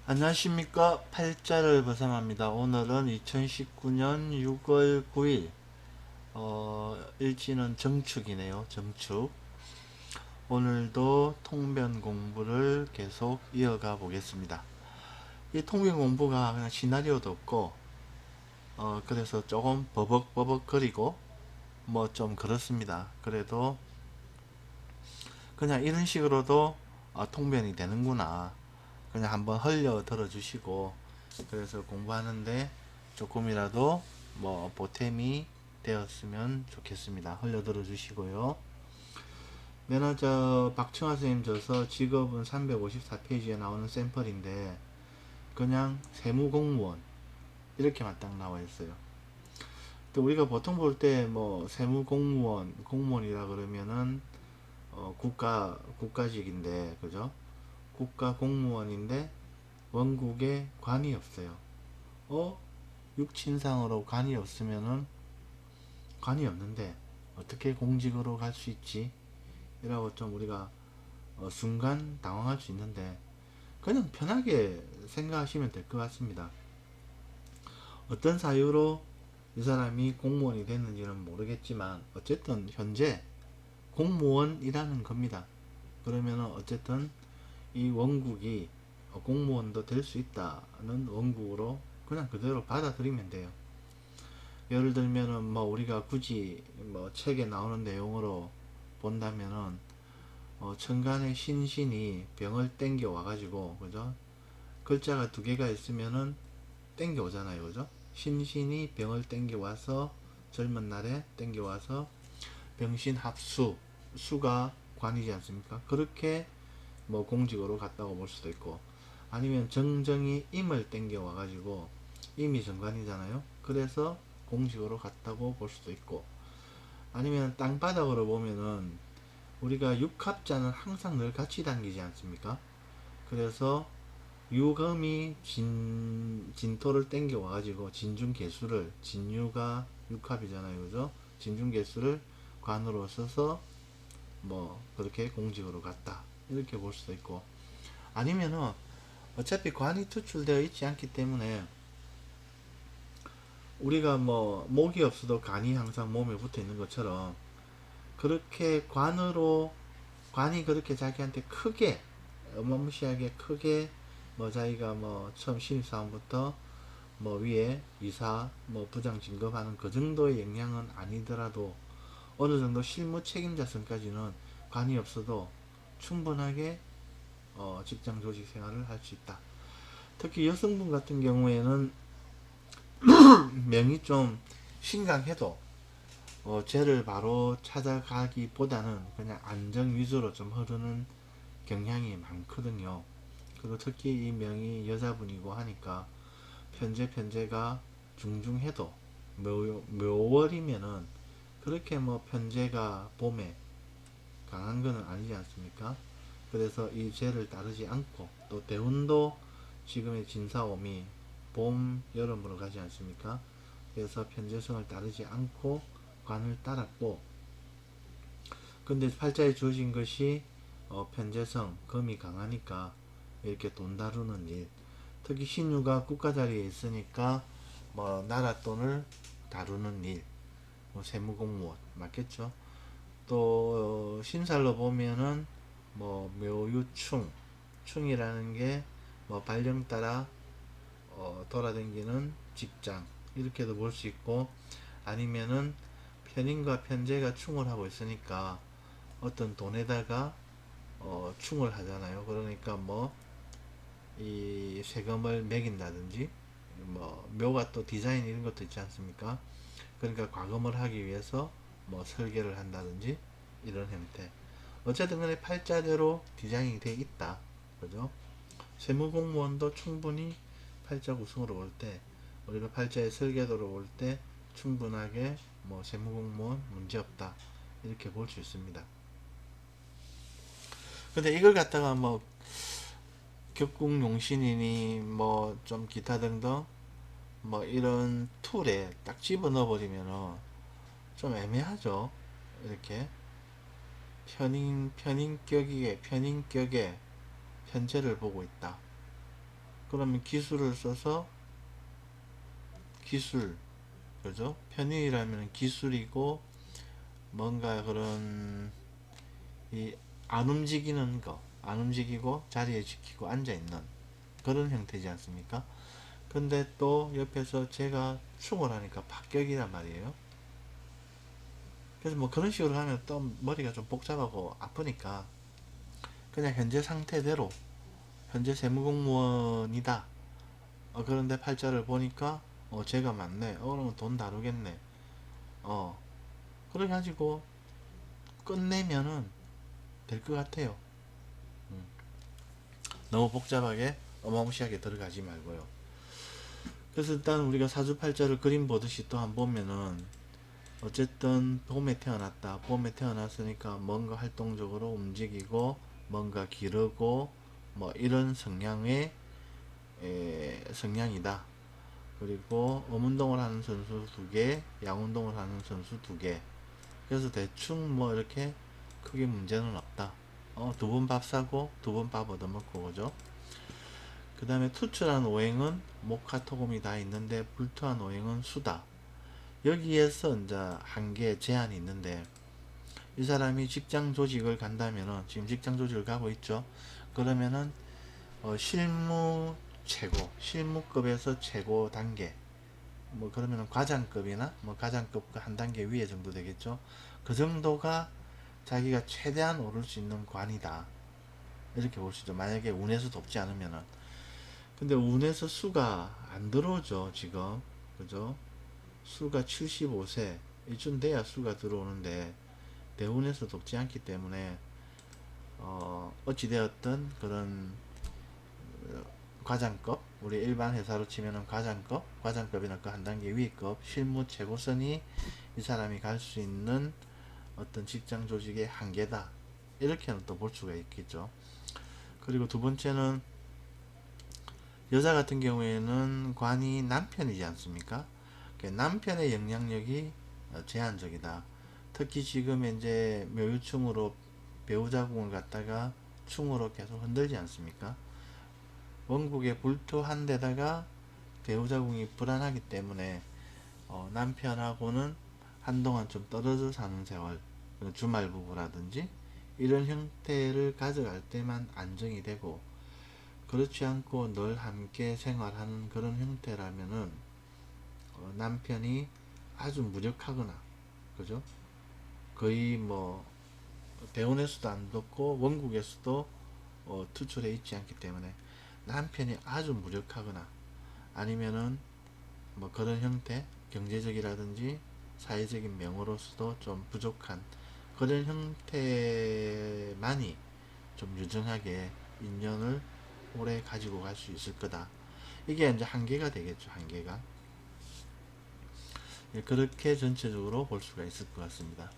안녕하십니까. 팔자를 벗어납니다. 오늘은 2019년 6월 9일 일지는 정축이네요. 정축. 오늘도 통변 공부를 계속 이어가 보겠습니다. 이 통변 공부가 그냥 시나리오도 없고 그래서 조금 버벅버벅 거리고 뭐 좀 그렇습니다. 그래도 그냥 이런 식으로도 통변이 되는구나, 그냥 한번 흘려 들어 주시고, 그래서 공부하는데 조금이라도 뭐 보탬이 되었으면 좋겠습니다. 흘려 들어 주시고요. 매너저 박청아 선생님 줘서 직업은 354페이지에 나오는 샘플인데 그냥 세무공무원 이렇게만 딱 나와 있어요. 또 우리가 보통 볼 때 뭐 세무공무원 공무원이라 그러면은 국가직인데, 그죠? 국가 공무원인데 원국에 관이 없어요. 육친상으로 관이 없으면은, 관이 없는데 어떻게 공직으로 갈 수 있지? 이라고 좀 우리가 순간 당황할 수 있는데 그냥 편하게 생각하시면 될 것 같습니다. 어떤 사유로 이 사람이 공무원이 됐는지는 모르겠지만 어쨌든 현재 공무원이라는 겁니다. 그러면은 어쨌든 이 원국이 공무원도 될 수 있다는 원국으로 그냥 그대로 받아들이면 돼요. 예를 들면은 뭐 우리가 굳이 뭐 책에 나오는 내용으로 본다면은 천간에 신신이 병을 땡겨 와가지고, 그죠? 글자가 두 개가 있으면은 땡겨 오잖아요, 그죠? 신신이 병을 땡겨 와서, 젊은 날에 땡겨 와서 병신 합수, 수가 관이지 않습니까? 그렇게 뭐 공직으로 갔다고 볼 수도 있고, 아니면 정정이 임을 땡겨 와가지고, 임이 정관이잖아요. 그래서 공직으로 갔다고 볼 수도 있고, 아니면 땅바닥으로 보면은 우리가 육합자는 항상 늘 같이 당기지 않습니까? 그래서 유금이 진토를 땡겨 와가지고 진중개수를, 진유가 육합이잖아요, 그죠? 진중개수를 관으로 써서 뭐 그렇게 공직으로 갔다, 이렇게 볼 수도 있고, 아니면은 어차피 관이 투출되어 있지 않기 때문에 우리가 뭐 목이 없어도 간이 항상 몸에 붙어 있는 것처럼, 그렇게 관이 그렇게 자기한테 크게, 어마무시하게 크게, 뭐 자기가 뭐 처음 신입사원부터 뭐 위에 이사 뭐 부장 진급하는 그 정도의 역량은 아니더라도 어느 정도 실무 책임자선까지는 관이 없어도 충분하게 직장 조직 생활을 할 수 있다. 특히 여성분 같은 경우에는 명이 좀 심각해도 죄를 바로 찾아가기보다는 그냥 안정 위주로 좀 흐르는 경향이 많거든요. 그리고 특히 이 명이 여자분이고 하니까 편제가 중중해도 묘월이면은 그렇게 뭐 편제가 봄에 강한 거는 아니지 않습니까? 그래서 이 죄를 따르지 않고, 또 대운도 지금의 진사오미 봄, 여름으로 가지 않습니까? 그래서 편제성을 따르지 않고 관을 따랐고, 근데 팔자에 주어진 것이 편재성, 금이 강하니까 이렇게 돈 다루는 일, 특히 신유가 국가 자리에 있으니까 뭐 나라 돈을 다루는 일, 뭐 세무공무원 맞겠죠. 또 신살로 보면은 뭐 묘유충, 충이라는 게 뭐 발령 따라 돌아다니는 직장, 이렇게도 볼 수 있고, 아니면은 편인과 편제가 충을 하고 있으니까 어떤 돈에다가 충을 하잖아요. 그러니까 뭐 이 세금을 매긴다든지, 뭐 묘가 또 디자인 이런 것도 있지 않습니까? 그러니까 과금을 하기 위해서 뭐 설계를 한다든지 이런 형태. 어쨌든 간에 팔자대로 디자인이 돼 있다, 그죠? 세무공무원도 충분히 팔자 구성으로 볼 때, 우리가 팔자의 설계도로 볼 때 충분하게 뭐 세무공무원 문제없다, 이렇게 볼 수 있습니다. 근데 이걸 갖다가 뭐 격국용신이니 뭐 좀 기타 등등 뭐 이런 툴에 딱 집어넣어 버리면은 좀 애매하죠. 이렇게 편인격에 편제를 보고 있다. 그러면 기술을 써서 기술, 그죠? 편의라면 기술이고, 뭔가 그런 이 안 움직이는 거, 안 움직이고 자리에 지키고 앉아 있는 그런 형태지 않습니까? 근데 또 옆에서 제가 충을 하니까 합격이란 말이에요. 그래서 뭐 그런 식으로 하면 또 머리가 좀 복잡하고 아프니까 그냥 현재 상태대로 현재 세무공무원이다. 그런데 팔자를 보니까 제가 맞네. 그러면 돈 다루겠네. 어 그래 가지고 끝내면은 될 것 같아요. 음, 너무 복잡하게 어마무시하게 들어가지 말고요. 그래서 일단 우리가 사주팔자를 그림 보듯이 또 한 번 보면은 어쨌든 봄에 태어났다. 봄에 태어났으니까 뭔가 활동적으로 움직이고 뭔가 기르고 뭐 이런 성향의 성향이다. 그리고 엄운동을 하는 선수 2개, 양운동을 하는 선수 2개. 그래서 대충 뭐 이렇게 크게 문제는 없다. 2번 밥 사고 2번 밥 얻어먹고 그죠? 그 다음에 투출한 오행은 목화토금이 다 있는데 불투한 오행은 수다. 여기에서 이제 한계 제한이 있는데 이 사람이 직장 조직을 간다면은 지금 직장 조직을 가고 있죠. 그러면은 실무 최고, 실무급에서 최고 단계, 뭐 그러면은 과장급이나 뭐 과장급 한 단계 위에 정도 되겠죠. 그 정도가 자기가 최대한 오를 수 있는 관이다. 이렇게 볼 수 있죠. 만약에 운에서 돕지 않으면은. 근데 운에서 수가 안 들어오죠, 지금. 그죠? 수가 75세. 이쯤 돼야 수가 들어오는데, 대운에서 돕지 않기 때문에, 어찌되었든 그런 과장급, 우리 일반 회사로 치면은 과장급, 과장급이나 그 한 단계 위급, 실무 최고선이 이 사람이 갈 수 있는 어떤 직장 조직의 한계다. 이렇게는 또 볼 수가 있겠죠. 그리고 두 번째는 여자 같은 경우에는 관이 남편이지 않습니까? 남편의 영향력이 제한적이다. 특히 지금 이제 묘유충으로 배우자궁을 갖다가 충으로 계속 흔들지 않습니까? 원국에 불토한 데다가 배우자궁이 불안하기 때문에 남편하고는 한동안 좀 떨어져 사는 세월, 주말 부부라든지 이런 형태를 가져갈 때만 안정이 되고, 그렇지 않고 늘 함께 생활하는 그런 형태라면은 남편이 아주 무력하거나, 그죠? 거의 뭐 대원에서도 안 듣고 원국에서도 투출해 있지 않기 때문에 남편이 아주 무력하거나 아니면은 뭐 그런 형태, 경제적이라든지 사회적인 명으로서도 좀 부족한 그런 형태만이 좀 유정하게 인연을 오래 가지고 갈 수 있을 거다. 이게 이제 한계가 되겠죠, 한계가. 예, 그렇게 전체적으로 볼 수가 있을 것 같습니다.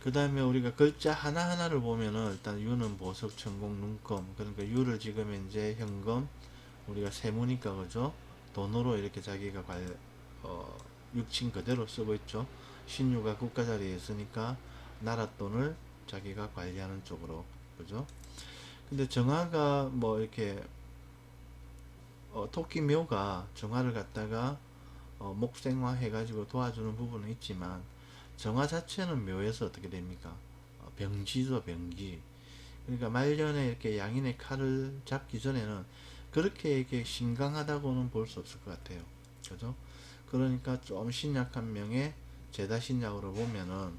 그 다음에 우리가 글자 하나하나를 보면은 일단 유는 보석, 천공, 눈금. 그러니까 유를 지금 이제 현금, 우리가 세무니까 그죠? 돈으로 이렇게 자기가 어, 육친 그대로 쓰고 있죠. 신유가 국가 자리에 있으니까 나라 돈을 자기가 관리하는 쪽으로, 그죠? 근데 정화가 뭐 이렇게 토끼묘가 정화를 갖다가 목생화 해가지고 도와주는 부분은 있지만 정화 자체는 묘에서 어떻게 됩니까? 병지죠, 병지. 그러니까 말년에 이렇게 양인의 칼을 잡기 전에는 그렇게 이렇게 신강하다고는 볼 수 없을 것 같아요. 그죠? 그러니까 좀 신약한 명의 제다 신약으로 보면은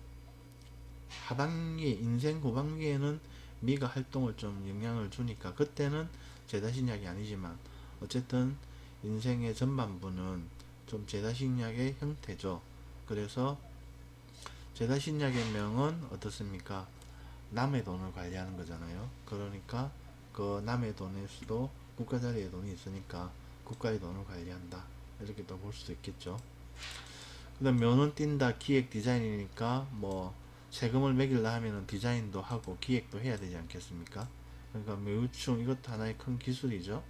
하반기, 인생 후반기에는 미가 활동을 좀 영향을 주니까 그때는 제다 신약이 아니지만 어쨌든 인생의 전반부는 좀 제다 신약의 형태죠. 그래서 제다 신약의 명은 어떻습니까? 남의 돈을 관리하는 거잖아요. 그러니까 그 남의 돈의 수도 국가 자리에 돈이 있으니까 국가의 돈을 관리한다. 이렇게 또 볼 수도 있겠죠. 그 다음 면은 띈다 기획 디자인이니까 뭐 세금을 매길라 하면은 디자인도 하고 기획도 해야 되지 않겠습니까? 그러니까 묘유충 이것도 하나의 큰 기술이죠.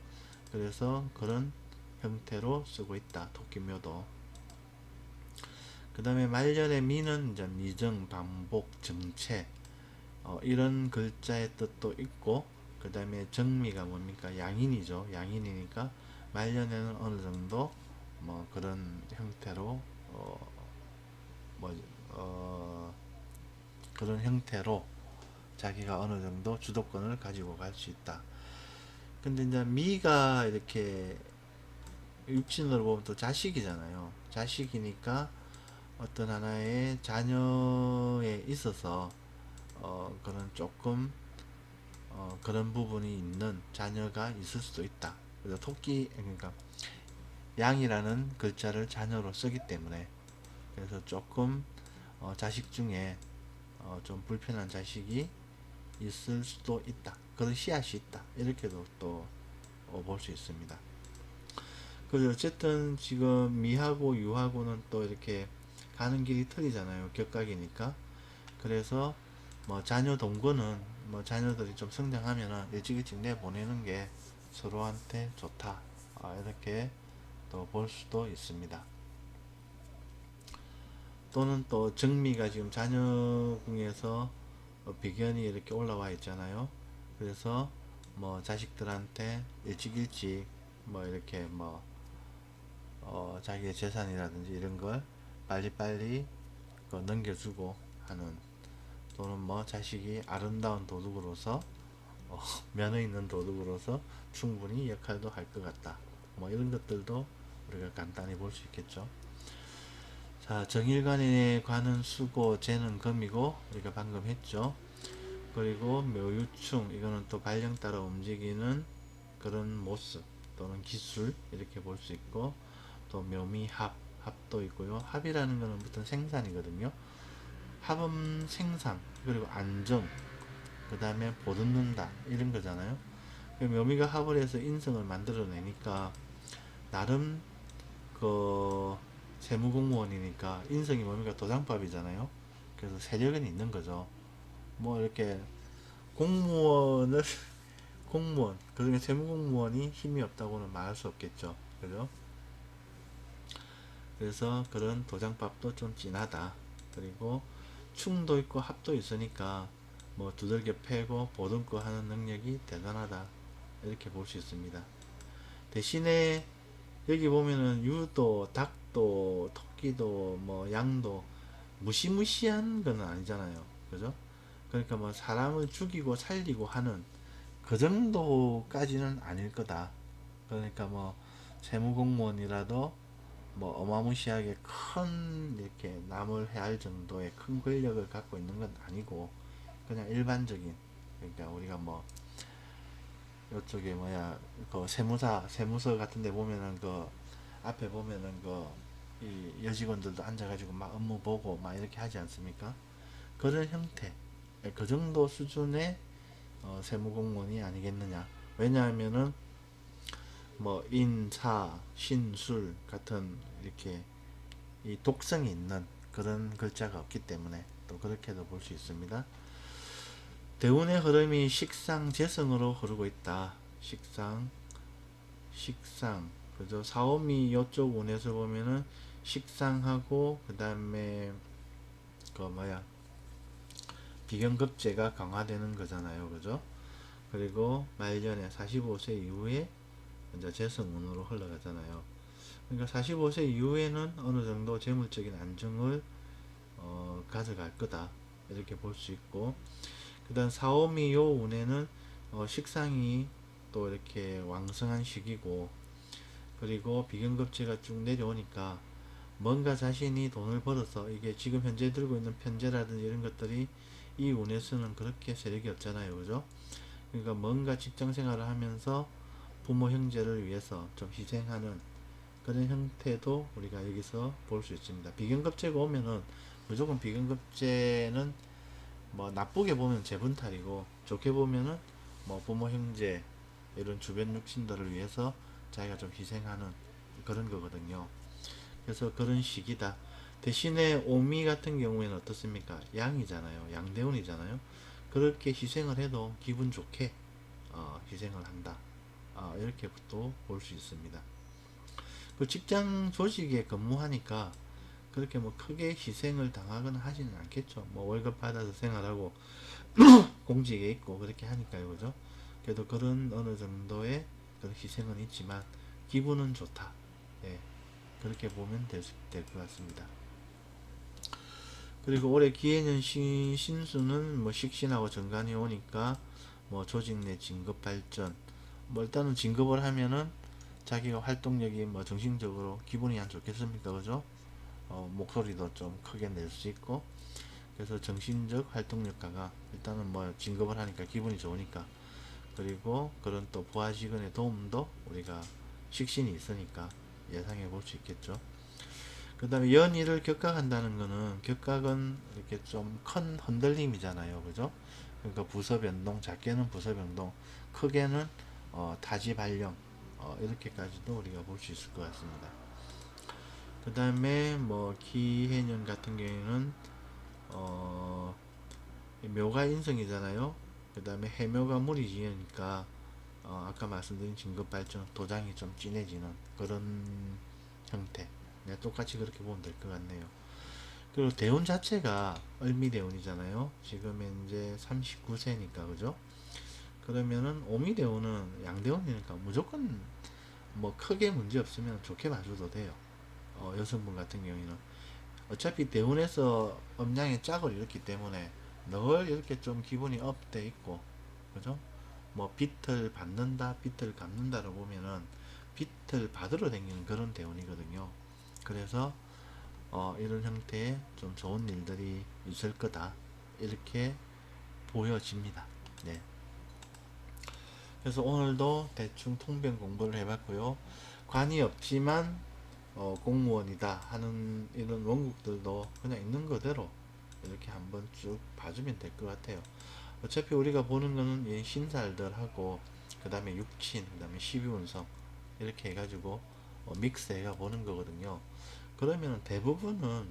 그래서 그런 형태로 쓰고 있다. 토끼묘도. 그 다음에 말년의 미는 이제 미정, 반복, 정체 이런 글자의 뜻도 있고 그 다음에 정미가 뭡니까? 양인이죠. 양인이니까 말년에는 어느 정도 뭐 그런 형태로 뭐 그런 형태로 자기가 어느 정도 주도권을 가지고 갈 수 있다. 근데 이제 미가 이렇게 육신으로 보면 또 자식이잖아요. 자식이니까 어떤 하나의 자녀에 있어서 그런 조금 그런 부분이 있는 자녀가 있을 수도 있다. 그래서 토끼 그러니까 양이라는 글자를 자녀로 쓰기 때문에 그래서 조금 자식 중에 좀 불편한 자식이 있을 수도 있다. 그런 씨앗이 있다. 이렇게도 또 볼 수 있습니다. 그래서 어쨌든 지금 미하고 유하고는 또 이렇게 가는 길이 틀리잖아요. 격각이니까. 그래서 뭐 자녀 동거는 뭐 자녀들이 좀 성장하면은 일찍 내보내는 게 서로한테 좋다. 이렇게 또 볼 수도 있습니다. 또는 또 정미가 지금 자녀궁에서 비견이 이렇게 올라와 있잖아요. 그래서 뭐 자식들한테 일찍 뭐 이렇게 뭐 자기의 재산이라든지 이런 걸 빨리빨리 넘겨주고 하는, 또는 뭐 자식이 아름다운 도둑으로서 면허 있는 도둑으로서 충분히 역할도 할 것 같다. 뭐 이런 것들도 우리가 간단히 볼 수 있겠죠. 자, 정일관에 관은 수고, 재는 금이고 우리가 방금 했죠. 그리고 묘유충, 이거는 또 발령 따라 움직이는 그런 모습 또는 기술 이렇게 볼 수 있고, 또 묘미합, 합도 있고요. 합이라는 거는 어떤 생산이거든요. 합은 생산, 그리고 안정, 그 다음에 보듬는다 이런 거잖아요. 묘미가 합을 해서 인성을 만들어내니까 나름 그 세무공무원이니까 인성이 뭡니까? 도장밥이잖아요. 그래서 세력은 있는 거죠. 뭐 이렇게 공무원을 공무원, 그중에 세무공무원이 힘이 없다고는 말할 수 없겠죠. 그죠? 그래서 그런 도장밥도 좀 진하다. 그리고 충도 있고 합도 있으니까 뭐 두들겨 패고 보듬고 하는 능력이 대단하다. 이렇게 볼 수 있습니다. 대신에 여기 보면은 유도, 닭도, 토끼도, 뭐 양도 무시무시한 건 아니잖아요. 그죠? 그러니까 뭐 사람을 죽이고 살리고 하는 그 정도까지는 아닐 거다. 그러니까 뭐 세무공무원이라도 뭐 어마무시하게 큰 이렇게 남을 해할 정도의 큰 권력을 갖고 있는 건 아니고 그냥 일반적인, 그러니까 우리가 뭐 이쪽에 뭐야 그 세무서 같은 데 보면은 그 앞에 보면은 이 여직원들도 앉아가지고 막 업무 보고 막 이렇게 하지 않습니까? 그런 형태, 그 정도 수준의 세무공무원이 아니겠느냐. 왜냐하면은 뭐 인사, 신술 같은 이렇게 이 독성이 있는 그런 글자가 없기 때문에 또 그렇게도 볼 수 있습니다. 대운의 흐름이 식상, 재성으로 흐르고 있다. 식상, 그죠? 사오미 요쪽 운에서 보면은 식상하고 그 다음에 그 뭐야 비견급제가 강화되는 거잖아요. 그죠? 그리고 말년에 45세 이후에 이제 재성운으로 흘러가잖아요. 그러니까 45세 이후에는 어느 정도 재물적인 안정을 가져갈 거다. 이렇게 볼 수 있고, 그 다음 사오미요 운에는 식상이 또 이렇게 왕성한 시기고, 그리고 비견급제가 쭉 내려오니까 뭔가 자신이 돈을 벌어서, 이게 지금 현재 들고 있는 편제라든지 이런 것들이 이 운에서는 그렇게 세력이 없잖아요. 그죠? 그러니까 뭔가 직장 생활을 하면서 부모 형제를 위해서 좀 희생하는 그런 형태도 우리가 여기서 볼 수 있습니다. 비견급제가 오면은 무조건 비견급제는 뭐 나쁘게 보면 재분탈이고 좋게 보면은 뭐 부모 형제 이런 주변 육신들을 위해서 자기가 좀 희생하는 그런 거거든요. 그래서 그런 시기다. 대신에 오미 같은 경우에는 어떻습니까? 양이잖아요. 양대운이잖아요. 그렇게 희생을 해도 기분 좋게 희생을 한다. 이렇게 또 볼 수 있습니다. 그 직장 조직에 근무하니까 그렇게 뭐 크게 희생을 당하거나 하지는 않겠죠. 뭐 월급 받아서 생활하고 공직에 있고 그렇게 하니까요. 그죠? 그래도 그런 어느 정도의 그런 희생은 있지만 기분은 좋다. 예, 그렇게 보면 될 것 같습니다. 그리고 올해 기해년 신수는 뭐 식신하고 정관이 오니까 뭐 조직 내 진급 발전, 뭐 일단은 진급을 하면은 자기가 활동력이 뭐 정신적으로 기분이 안 좋겠습니까, 그죠? 목소리도 좀 크게 낼 수 있고, 그래서 정신적 활동력가가 일단은 뭐 진급을 하니까 기분이 좋으니까, 그리고 그런 또 부하 직원의 도움도 우리가 식신이 있으니까 예상해 볼 수 있겠죠. 그 다음에 연일을 격각한다는 거는, 격각은 이렇게 좀 큰 흔들림이잖아요, 그죠? 그러니까 부서 변동, 작게는 부서 변동, 크게는 타지 발령, 이렇게까지도 우리가 볼 수 있을 것 같습니다. 그 다음에 뭐 기해년 같은 경우에는 어, 묘가 인성이잖아요. 그 다음에 해묘가 무리지으니까 아까 말씀드린 진급발전, 도장이 좀 진해지는 그런 형태. 네, 똑같이 그렇게 보면 될 것 같네요. 그리고 대운 자체가 을미대운이잖아요. 지금 현재 39세니까, 그죠? 그러면은 오미대운은 양대운이니까 무조건 뭐 크게 문제 없으면 좋게 봐줘도 돼요. 여성분 같은 경우에는 어차피 대운에서 음양의 짝을 잃었기 때문에 늘 이렇게 좀 기분이 업돼 있고, 그죠? 뭐 빚을 받는다, 빚을 갚는다로 보면은 빚을 받으러 다니는 그런 대운이거든요. 그래서 이런 형태의 좀 좋은 일들이 있을 거다, 이렇게 보여집니다. 네. 그래서 오늘도 대충 통변 공부를 해봤고요. 관이 없지만 공무원이다 하는 이런 원국들도 그냥 있는 그대로 이렇게 한번 쭉 봐주면 될 것 같아요. 어차피 우리가 보는 거는 이 신살들하고 그 다음에 육친, 그 다음에 12운성 이렇게 해가지고 믹스해가 보는 거거든요. 그러면 대부분은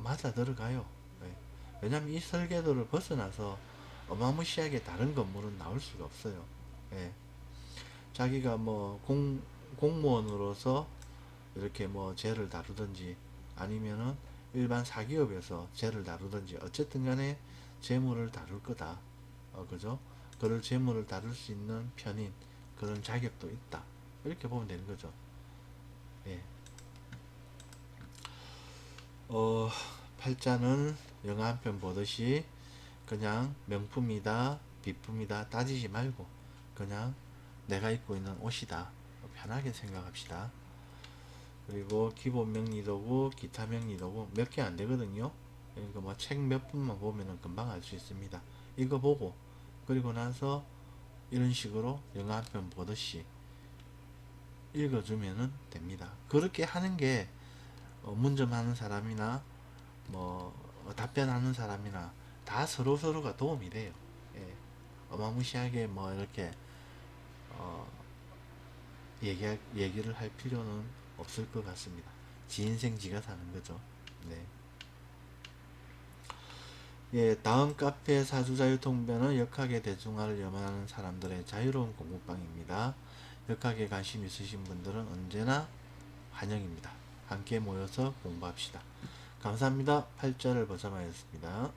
맞아 들어가요. 네. 왜냐면 이 설계도를 벗어나서 어마무시하게 다른 건물은 나올 수가 없어요. 예. 자기가 뭐 공무원으로서 이렇게 뭐 죄를 다루든지 아니면은 일반 사기업에서 죄를 다루든지 어쨌든 간에 재물을 다룰 거다. 그죠? 그럴 재물을 다룰 수 있는 편인 그런 자격도 있다. 이렇게 보면 되는 거죠. 예. 어, 팔자는 영화 한 편 보듯이 그냥 명품이다, 비품이다 따지지 말고 그냥 내가 입고 있는 옷이다. 편하게 생각합시다. 그리고 기본 명리도구, 기타 명리도구 몇 개 안 되거든요. 그러니까 뭐 책 몇 분만 보면은 금방 알 수 있습니다. 이거 보고 그리고 나서 이런 식으로 영화 한 편 보듯이 읽어주면 됩니다. 그렇게 하는 게 문점하는 사람이나 뭐 답변하는 사람이나 다 서로가 도움이 돼요. 예. 어마무시하게 뭐 이렇게 어, 얘기를 할 필요는 없을 것 같습니다. 지 인생 지가 사는 거죠. 네. 예, 다음 카페 사주자유통변은 역학의 대중화를 염원하는 사람들의 자유로운 공부방입니다. 역학에 관심 있으신 분들은 언제나 환영입니다. 함께 모여서 공부합시다. 감사합니다. 팔자를 보자마였습니다.